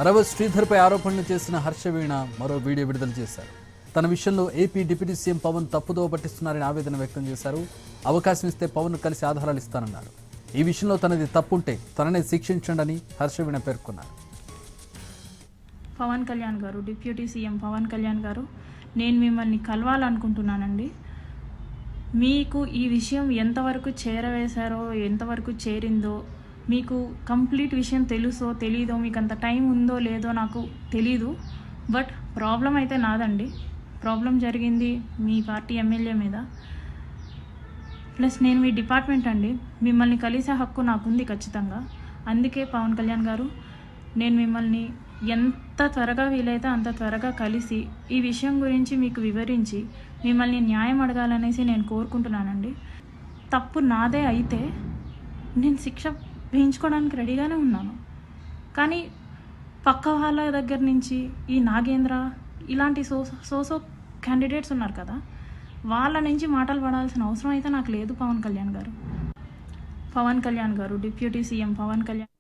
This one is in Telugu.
అరవ శ్రీధర్పై ఆరోపణలు చేసిన హర్షవీణ మరో వీడియో విడుదల చేశారు. తన విషయంలో ఏపీ డిప్యూటీ సీఎం పవన్ తప్పుదోవ పట్టిస్తున్నారని ఆవేదన వ్యక్తం చేశారు. అవకాశం ఇస్తే పవన్ కలిసి ఆధారాలు ఇస్తానన్నారు. ఈ విషయంలో తనది తప్పుంటే తననే శిక్షించండి హర్షవీణ పేర్కొన్నారు. పవన్ కళ్యాణ్ గారు, డిప్యూటీ సీఎం పవన్ కళ్యాణ్ గారు, నేను మిమ్మల్ని కలవాలనుకుంటున్నానండి. మీకు ఈ విషయం ఎంతవరకు చేరవేశారో, ఎంతవరకు చేరిందో, మీకు కంప్లీట్ విషయం తెలుసో తెలీదో, మీకు అంత టైం ఉందో లేదో నాకు తెలీదు. బట్ ప్రాబ్లం అయితే నాదండి. ప్రాబ్లం జరిగింది మీ పార్టీ ఎమ్మెల్యే మీద. ప్లస్ నేను మీ డిపార్ట్మెంట్ అండి. మిమ్మల్ని కలిసే హక్కు నాకుంది ఖచ్చితంగా. అందుకే పవన్ కళ్యాణ్ గారు, నేను మిమ్మల్ని ఎంత త్వరగా వీలైతే అంత త్వరగా కలిసి ఈ విషయం గురించి మీకు వివరించి మిమ్మల్ని న్యాయం అడగాలనేసి నేను కోరుకుంటున్నానండి. తప్పు నాదే అయితే నేను శిక్ష వేయించుకోవడానికి రెడీగానే ఉన్నాను. కానీ పక్క వాళ్ళ దగ్గర నుంచి ఈ నాగేంద్ర ఇలాంటి సోసో క్యాండిడేట్స్ ఉన్నారు కదా, వాళ్ళ నుంచి మాటలు పడాల్సిన అవసరం అయితే నాకు లేదు. పవన్ కళ్యాణ్ గారు, డిప్యూటీ సీఎం పవన్ కళ్యాణ్